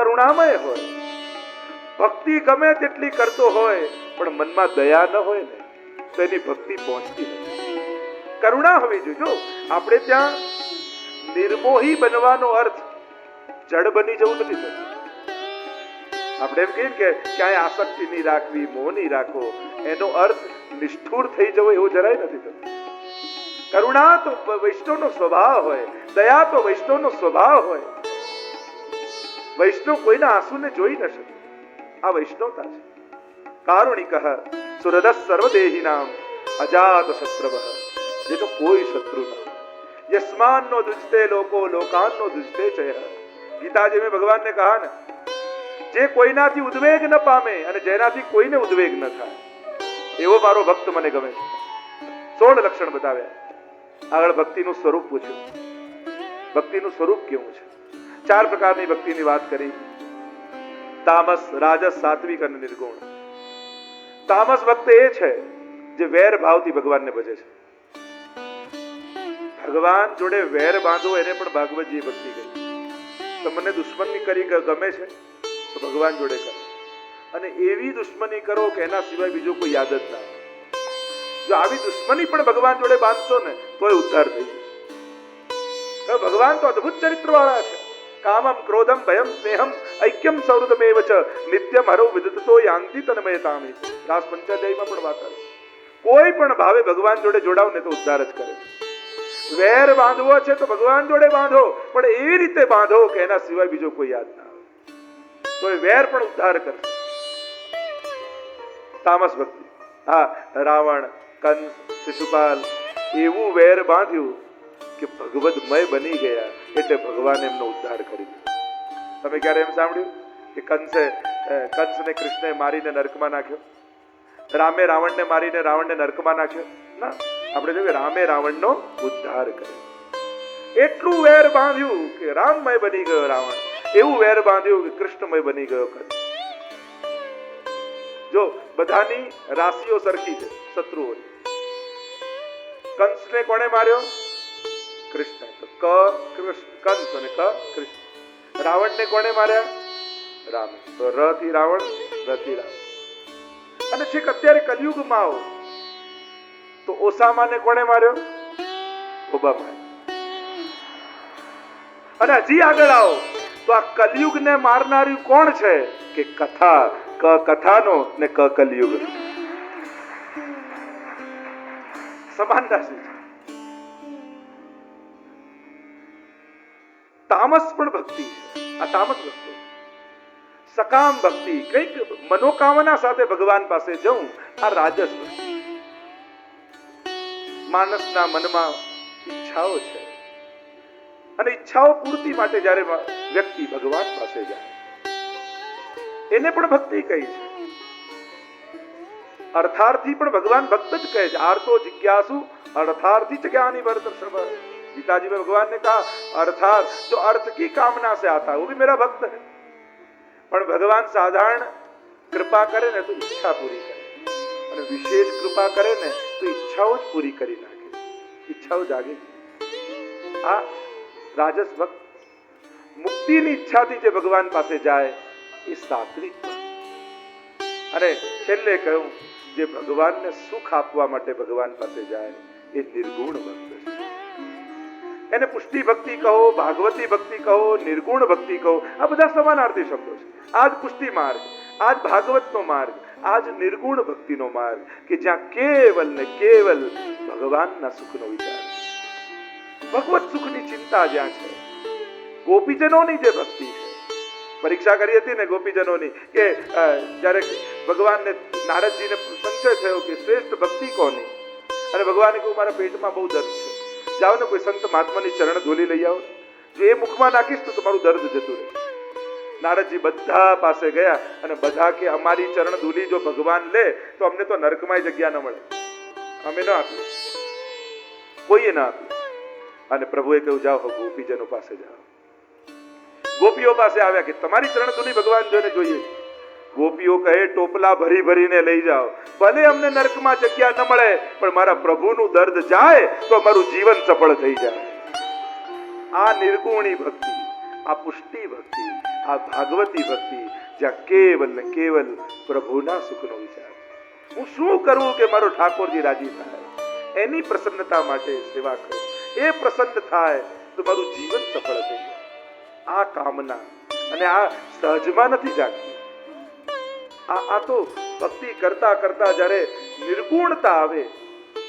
કરુણામય હોય. ભક્તિ ગમે તેટલી કરતો હોય પણ મનમાં દયા ન હોય ને તો એની ભક્તિ પહોંચતી નથી. કરુણા હોવી જોઈએ. આપણે ત્યાં નિર્મોહી બનવાનો અર્થ જડ બની જવું નથી થતું. આપણે એમ કહીએ કે ક્યાંય આસક્તિ નહીં રાખવી, મોહ નહીં રાખવો, એનો અર્થ નિષ્ઠુર થઈ જવો એવો જરાય નથી થતો. કરુણા તો વૈષ્ણવનો સ્વભાવ હોય, દયા તો વૈષ્ણવનો સ્વભાવ હોય. વૈષ્ણવ કોઈના આંસુને જોઈ ન શકે. આ વૈષ્ણવતા છે. કારુણિકઃ સુહૃદઃ સર્વદેહિનામ અજાત શત્રુવઃ. જે તો કોઈ શત્રુ ન. યસ્માન્નો દુજતે લોકો લોકાન્નો દુજતે ચયઃ. ગીતાજી में ભગવાન ने कहा ને, જે કોઈનાથી ઉદ્વેગ ન પામે અને જેનાથી કોઈને ઉદ્વેગ ન થાય એવો મારો ભક્ત મને ગમે છે. 16 લક્ષણ બતાવ્યા. આગળ ભક્તિનું સ્વરૂપ પૂછ્યું. ભક્તિનું સ્વરૂપ કેવું છે? 4 પ્રકારની ભક્તિની વાત કરી. તામસ, રાજસ, સાત્વિક અને નિર્ગુણ. તામસ ભક્ત એ છે જે વેર ભાવથી ભગવાનને ભજે છે. ભગવાન જોડે વેર બાંધવો એને પણ ભાગવતજી ભક્તિ કહી. તમને દુશ્મની કરી ગમે છે તો ભગવાન જોડે કરો, અને એવી દુશ્મની કરો કે એના સિવાય બીજો કોઈ યાદ જ ના આવે. જો આવી દુશ્મની પણ ભગવાન જોડે બાંધશો ને તોય ઉદ્ધાર થઈ જશે. ભગવાન તો અદ્ભુત ચરિત્ર વાળા છે. કામમ ક્રોધમ ભયમ સ્નેહમ ઐક્યમ સૌહૃદમેવ ચ નિત્યમ હરો વિદતતો યાંતિ તન્મયતામિ. રાસ પંચાધ્યાયમાં પણ વાત આવે. કોઈ પણ ભાવે ભગવાન જોડે જોડાવ ને તો ઉદ્ધાર જ કરે. વેર બાંધવો છે તો ભગવાન જોડે બાંધો, પણ એવી રીતે બાંધો કે એના સિવાય બીજો કોઈ યાદ ના આવે, તો એ વેર પણ ઉદ્ધાર કરશે. તામસ ભક્તિ. હા, રાવણ, કંસ, શિશુપાલ એવું વેર બાંધ્યું કે ભગવદમય બની ગયા, એટલે ભગવાન એમનો ઉદ્ધાર કરી દીધો. તમે ક્યારે એમ સાંભળ્યું કે કંસને કૃષ્ણએ મારીને નરકમાં નાખ્યો, રામે રાવણને મારીને રાવણને નરકમાં નાખ્યો? ના. આપણે જોઈએ રામે રાવણનો ઉદ્ધાર કર્યો. એટલું વેર બાંધ્યું કે રામમય બની ગયો રાવણ, એવું વેર બાંધ્યું કે કૃષ્ણમય બની ગયો કંસ. જો બધાની રાશિઓ સરખી છે શત્રુઓની. કંસને કોણે માર્યો? કૃષ્ણ. તો કંસ અને કૃષ્ણ. રાવણને કોણે માર્યા? રામ. તો ર થી રાવણ, ર થી રામ. અને છેક અત્યારે કલયુગમાં આવો તો ઓસામાને કોણે માર્યો? ઓબામા. અને હજી આગળ આવો તો આ કલયુગને મારનારી કોણ છે? કે કથા. ક કથાનો ને ક કલયુગ. સમાન રાશિ છે. તામસ પણ ભક્તિ છે. આ તામસ ભક્તિ. સકામ ભક્તિ, કઈક મનોકામના સાથે ભગવાન પાસે જવું, આ રાજસ ભક્તિ. માણસના મનમાં ઈચ્છાઓ છે અને ઈચ્છાઓ પૂર્તિ માટે જ્યારે વ્યક્તિ ભગવાન પાસે જાય એને પણ ભક્તિ કહી છે. અર્થાર્થી પણ ભગવાન ભક્ત જ કહે છે. આર્તો जिज्ञासु अर्थार्थी च ज्ञानी भरतर्षभ. गीताजी में भगवान ने कहा अर्थात, जो अर्थ की कामना से आता है वो भी मेरा भक्त है. પણ ભગવાન સાધારણ કૃપા કરે ને તો ઈચ્છા પૂરી કરે, અને વિશેષ કૃપા કરે ને તો ઈચ્છાઓ જ પૂરી કરી નાખે, ઈચ્છાઓ જાગે. આ રાજસ ભક્ત. મુક્તિની ઈચ્છાથી જે ભગવાન પાસે જાય એ સાત્વિક. અને છેલ્લે કહ્યું જે ભગવાનને સુખ આપવા માટે ભગવાન પાસે જાય એ નિર્ગુણ ભક્ત છે. એને પુષ્ટિ ભક્તિ કહો, ભાગવતી ભક્તિ કહો, નિર્ગુણ ભક્તિ કહો, આ બધા સમાનાર્થી શબ્દો છે. આજ પુષ્ટિ માર્ગ, આજ ભાગવતનો માર્ગ, આજ નિર્ગુણ ભક્તિનો માર્ગ કે જ્યાં કેવલ ને કેવલ ભગવાનના સુખનો વિચાર, ભગવત સુખની ચિંતા જ્યાં છે. ગોપીજનોની જે ભક્તિ છે, પરીક્ષા કરી હતી ને ગોપીજનોની કે જ્યારે ભગવાનને નારદજીને સંશય થયો કે શ્રેષ્ઠ ભક્તિ કોની, અને ભગવાને કહ્યું મારા પેટમાં બહુ દર્દ છે, જાઓ ને કોઈ સંત મહાત્માની ચરણ ધૂલી લઈ આવો, જો એ મુખમાં નાખીશ તો તમારું દર્દ જતું રહેશે. નારદજી બધા પાસે ગયા અને બધા કે અમારી ચરણ ધૂલી જો ભગવાન લે તો અમને તો નરકમાં જગ્યા ન મળે, અમે ન આપીએ, કોઈએ ન આપી. અને પ્રભુએ કહ્યું જાઓ ગોપીજનો પાસે જાઓ. ગોપીઓ પાસે આવ્યા કે તમારી ચરણ ધૂલી ભગવાન જોઈને જોઈએ. ગોપીઓ કહે ટોપલા ભરી ભરીને લઈ જાઓ, ભલે અમને નરકમાં જગ્યા ન મળે પણ મારા પ્રભુનું દર્દ જાય તો મારું જીવન સફળ થઈ જાય. આ નિર્ગુણી ભક્તિ, આ પુષ્ટિ ભક્તિ, આ ભાગવતી ભક્તિ જ્યાં કેવલ ને કેવલ પ્રભુના સુખનો વિચાર, હું શું કરવું કે મારો ઠાકોરજી રાજી થાય, એની પ્રસન્નતા માટે સેવા કરું, એ પ્રસન્ન થાય તો મારું જીવન સફળ થઈ જાય. આ કામના અને આ સહજમાં નથી જાગતી. આ તો ભક્તિ કરતા કરતા જ્યારે નિર્ગુણતા આવે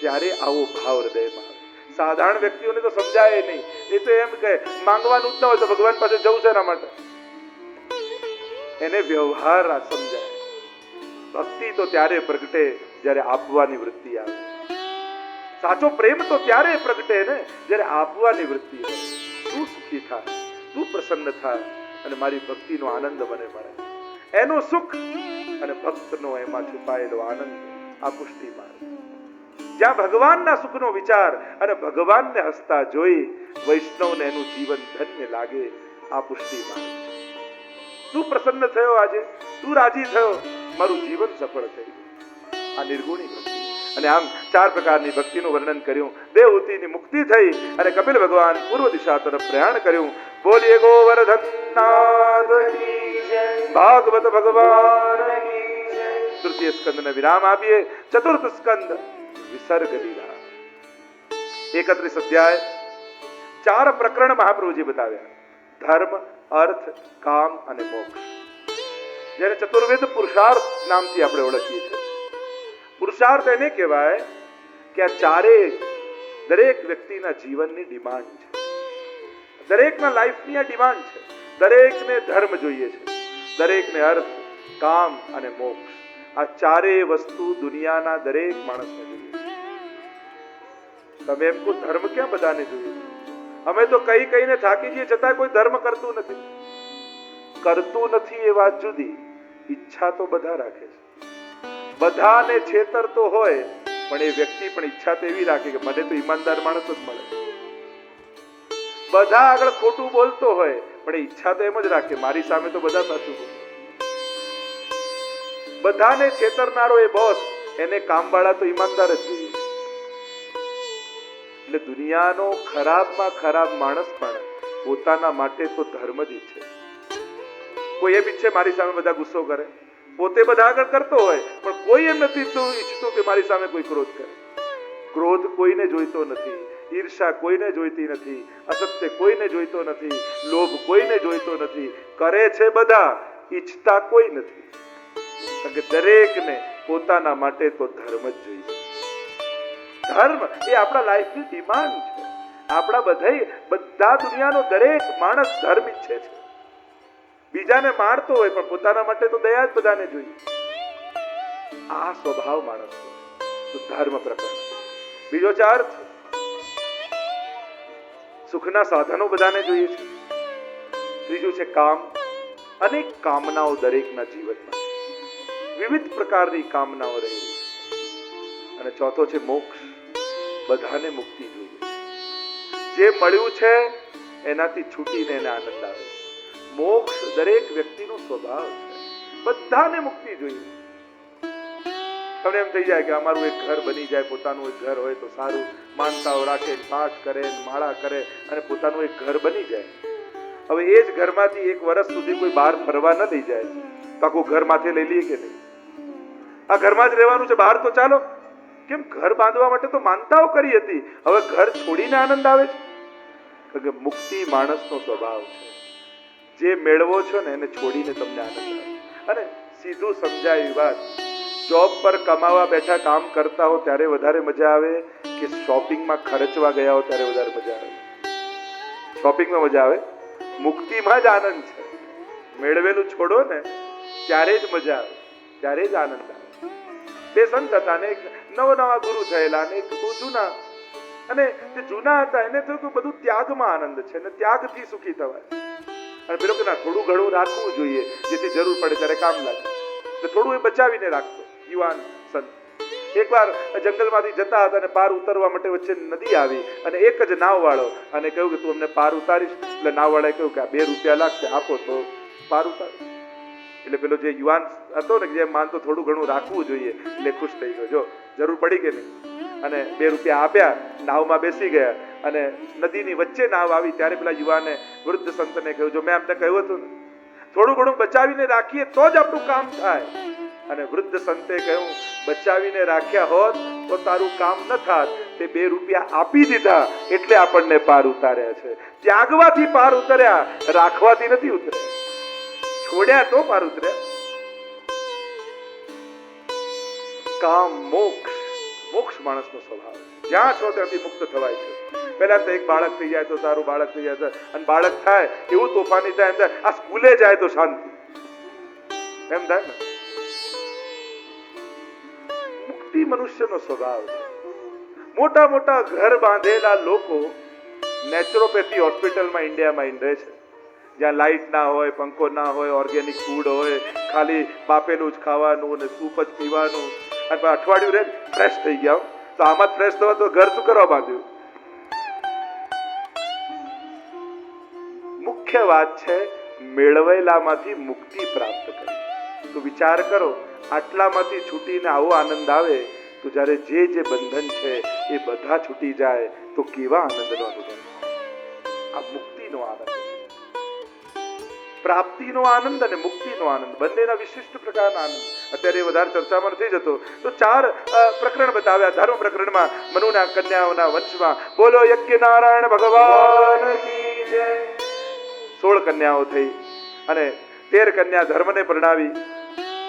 ત્યારે આવો ભાવ હૃદયમાં આવે. સાધારણ વ્યક્તિઓને તો સમજાય નહીં, એ તો એમ કહે માંગવાનું જ ન હોય તો ભગવાન પાસે જવું છે એના માટે, એને વ્યવહાર સમજાય. ભક્તિ તો ત્યારે પ્રગટે જ્યારે આપવાની વૃત્તિ આવે. સાચો પ્રેમ તો ત્યારે પ્રગટે ને જ્યારે આપવાની વૃત્તિ આવે. તું સુખી થાય, તું પ્રસન્ન થાય અને મારી ભક્તિનો આનંદ મને મળે. એનું સુખ અને ભક્તનો એમાં છુપાયેલો આનંદ આ પુષ્ટિ માર્ગ. જ્યાં ભગવાનના સુખનો વિચાર અને ભગવાનને હસતા જોઈ વૈષ્ણવને એનું જીવન ધન્ય લાગે, આ પુષ્ટિ માર્ગ. તું પ્રસન્ન થયો, આજે તું રાજી થયો, મારું જીવન સફળ થયું. આ નિર્ગુણી ભક્તિ. અને આમ 4 પ્રકારની ભક્તિનું વર્ણન કર્યું. દેવહૂતિની મુક્તિ થઈ અને કપિલ ભગવાન પૂર્વ દિશા તરફ પ્રયાણ કર્યું. બોલીએ ગોવર્ધનનાથ કી જય, ભાગવત ભગવાન કી જય. તૃતીય સ્કંદને વિરામ આપીએ. ચતુર્થ સ્કંદ વિસર્ગ લીલા. 31 અધ્યાય 4 પ્રકરણ મહાપ્રભુજી બતાવ્યા. ધર્મ, અર્થ, કામ અને મોક્ષ. જેને ચતુર્વેદ પુરુષાર્થ નામથી આપણે ઓળખીએ છીએ. પુરુષાર્થ એને કહેવાય કે આ ચારે દરેક વ્યક્તિના જીવનની ડિમાન્ડ છે. દરેકના લાઈફની આ ડિમાન્ડ છે. દરેકને ધર્મ જોઈએ છે, દરેકને અર્થ, કામ અને મોક્ષ. આ ચારે વસ્તુ દુનિયાના દરેક માણસને જોઈએ. તમે એમ કહો ધર્મ ક્યાં બધાને જોઈએ? અમે તો કહીને થાકી જઈએ છતાં કોઈ ધર્મ કરતું નથી. કરતું નથી એ વાત જુદી, ઈચ્છા તો બધા રાખે છે. બધાને છેતરતો હોય પણ એ વ્યક્તિ પણ ઈચ્છા તો એવી રાખે કે મને તો ઈમાનદાર માણસ જ મળે. બધા આગળ ખોટું બોલતો હોય પણ એ ઈચ્છા તો એમ જ રાખે મારી સામે તો બધા સાચું બોલે. બધાને છેતરનારો એ બોસ, એને કામવાળા તો ઈમાનદાર જ જોઈએ. એટલે દુનિયાનો ખરાબમાં ખરાબ માણસ પણ પોતાના માટે તો ધર્મ જ ઈચ્છે. કોઈ એમ ઈચ્છે મારી સામે બધા ગુસ્સો કરે, પોતે બધા આગળ કરતો હોય પણ કોઈ એમ નથી ઈચ્છતું કે મારી સામે કોઈ ક્રોધ કરે. ક્રોધ કોઈને જોઈતો નથી, ઈર્ષા કોઈને જોઈતી નથી, અસત્ય કોઈને જોઈતો નથી, લોભ કોઈને જોઈતો નથી. કરે છે બધા, ઈચ્છતા કોઈ નથી. કારણ કે દરેકને પોતાના માટે તો ધર્મ જ જોઈએ. ધર્મ એ આપણા લાઈફની ડિમાન્ડ છે. આપણા બધા દુનિયાનો દરેક માણસ ધર્મ ઈચ્છે છે. બીજાને મારતો હોય પણ પોતાના માટે તો દયા જ બધાને જોઈએ. આ સ્વભાવ માણસનો તો ધર્મ પ્રકરણ. બીજો અર્થ, સુખના સાધનો બધાને જોઈએ છે. ત્રીજું છે કામ. અનેક કામનાઓ દરેકના જીવનમાં, વિવિધ પ્રકારની કામનાઓ રહેલી છે. અને ચોથો છે મોક્ષ. બધાને મુક્તિ જોઈએ. જે મળ્યું છે એનાથી છૂટીને એને આનંદ આવે. મોક્ષ દરેક વ્યક્તિનો સ્વભાવ છે. બધાને મુક્તિ જોઈએ. તમને એમ થઈ જાય કે અમારું એક ઘર બની જાય, પોતાનું એક ઘર હોય તો સારું. માનતાઓ રાખે, પાઠ કરે, માળા કરે અને પોતાનું એક ઘર બની જાય. હવે એ જ ઘરમાંથી 1 વર્ષ સુધી કોઈ બહાર ફરવા ન લઈ જાય તો આખું ઘર માથે લઈ લઈએ કે નહીં? આ ઘરમાં જ રહેવાનું છે, બહાર તો ચાલો. કેમ? ઘર બાંધવા માટે તો માનતાઓ કરી હતી, હવે ઘર છોડીને આનંદ આવે છે. કારણ કે મુક્તિ માણસનો સ્વભાવ છે. જે મેળવો છો ને એને છોડીને તમને આનંદ આવે. અને સીધું સમજાય વાત, જોબ પર કમાવા બેઠા કામ કરતા હો ત્યારે વધારે મજા આવે કે શોપિંગમાં ખર્ચવા ગયા હો ત્યારે વધારે મજા આવે? શોપિંગમાં મજા આવે. મુક્તિમાં જ આનંદ છે. મેળવેલું છોડો ને ત્યારે જ મજા આવે, ત્યારે જ આનંદ આવે. તે સંત હતા ને નવા ગુરુ થયેલા ને બહુ જૂના, અને જે જૂના હતા એને થયું કે બધું ત્યાગમાં આનંદ છે ને ત્યાગથી સુખી થવાય. અને પેલો કે ના, થોડું ઘણું રાખવું જોઈએ જેથી જરૂર પડે ત્યારે કામ લાગે. તો થોડું એ બચાવીને રાખતો યુવાન સંત. એકવાર જંગલમાંથી જતા હતા અને પાર ઉતરવા માટે વચ્ચે નદી આવી અને એક જ નાવ વાળો અને કહ્યું કે તું અમને પાર ઉતારીશ. એટલે નાવ વાળાએ કહ્યું કે આ 2 રૂપિયા લાગશે, આપો તો પાર ઉતારીશ. એટલે પેલો જે યુવાન હતો ને, જે માનતો થોડું ઘણું રાખવું જોઈએ, એટલે ખુશ થઈ ગયો. જો જરૂર પડી કે નહીં. અને 2 રૂપિયા આપ્યા, નાવમાં બેસી ગયા અને નદીની વચ્ચે નાવ આવી ત્યારે પેલા યુવાને વૃદ્ધ સંતને કહ્યું, જો મેં અમને કહ્યું હતું ને થોડું ઘણું બચાવીને રાખીએ તો જ આપણું કામ થાય. અને વૃદ્ધ સંતે કહ્યું, બચાવીને રાખ્યા હોત તો તારું કામ ન થાત. તે 2 રૂપિયા આપી દીધા એટલે આપણને પાર ઉતાર્યા છે. ત્યાગવાથી પાર ઉતર્યા, રાખવાથી નથી ઉતર્યા. છોડ્યા તો પાર ઉતર્યા. કામ મોક્ષ, મોક્ષ માણસનો સ્વભાવ છે. જ્યાં છો ત્યાંથી મુક્ત થવાય છે. પહેલા તો એક બાળક થઈ જાય તો સારું, બાળક થઈ જાય અને બાળક થાય એવું તોફાની થાય એમ થાય, આ સ્કૂલે જાય તો શાંતિ એમ થાય ને. મુક્તિ મનુષ્યનો સ્વભાવ છે. મોટા મોટા ઘર બાંધેલા લોકો નેચરોપેથી હોસ્પિટલમાં ઇન્ડિયામાં રહે છે, જ્યાં લાઇટ ના હોય, પંખો ના હોય, ઓર્ગેનિક ફૂડ હોય, ખાલી બાપેલું જ ખાવાનું અને સૂપ જ પીવાનું, અને અઠવાડિયું રહે ફ્રેશ થઈ ગયા. તો આમાં ફ્રેશ થવા તો ઘર શું કરવા બાંધ્યું? મુખ્ય વાત છે મેળવેલામાંથી મુક્તિ પ્રાપ્ત કરી. તો વિચાર કરો, આટલામાંથી છૂટીને આવો આનંદ આવે તો જ્યારે જે બંધન છે એ બધા છૂટી જાય તો કેવા આનંદનો અનુભવ. આ મુક્તિનો આનંદ, પ્રાપ્તિનો આનંદ અને મુક્તિનો આનંદ, બંનેના વિશિષ્ટ પ્રકારના આનંદ. અત્યારે વધારે ચર્ચામાં નથી જતો. તો 4 પ્રકરણ બતાવ્યા. ધર્મ પ્રકરણમાં મનુના કન્યાઓના વંશમાં બોલો યજ્ઞ નારાયણ ભગવાન કી જય. 16 કન્યાઓ થઈ અને 13 કન્યા ધર્મને પરણાવી,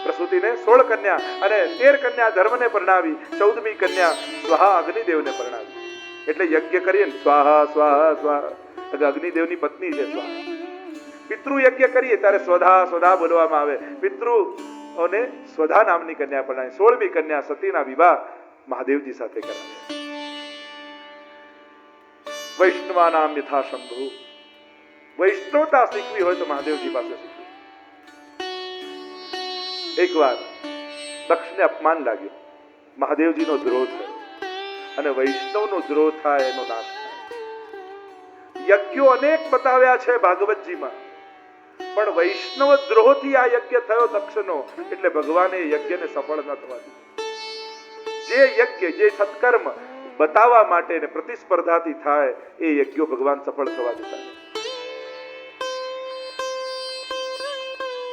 પ્રસૂતિને 16 કન્યા અને 13 કન્યા ધર્મને પરણાવી, 14મી કન્યા સ્વાહા અગ્નિદેવને પરણાવી. એટલે યજ્ઞ કરીએ ને સ્વાહા સ્વાહા સ્વાહા, અગ્નિદેવની પત્ની છે સ્વાહા. પિતૃ યજ્ઞ કરીએ ત્યારે સ્વધા સ્વધા બોલવામાં આવે. પિતૃઓને સ્વધા નામની કન્યા પરણાવી. 16મી કન્યા સતીના વિવાહ મહાદેવજી સાથે કરાવ્યા. વૈષ્ણવાનામ યથા શંભુ. વૈષ્ણવતા શીખવી હોય તો મહાદેવજી પાસે શીખવી. એકવાર દક્ષને અપમાન લાગ્યું, મહાદેવજીનો દ્રોહ થયો અને વૈષ્ણવનો દ્રોહ થાય એનો નાશ થાય. યજ્ઞો અનેક બતાવ્યા છે ભાગવતજીમાં, પણ વૈષ્ણવ દ્રોહથી આ યજ્ઞ થયો દક્ષનો, એટલે ભગવાને યજ્ઞને સફળ ન થવા દીધું. જે યજ્ઞ, જે સત્કર્મ બતાવવા માટે ને પ્રતિસ્પર્ધાથી થાય એ યજ્ઞો ભગવાન સફળ થવા દેતા.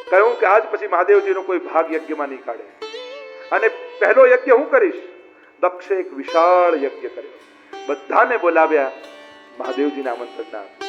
કહ્યું કે આજ પછી મહાદેવજીનો કોઈ ભાગ યજ્ઞમાં નહીં કાઢે. અને પહેલો યજ્ઞ હું કરીશ. દક્ષે એક વિશાળ યજ્ઞ કર્યો, બધાને બોલાવ્યા, મહાદેવજીને આમંત્રણ ના આપ્યું.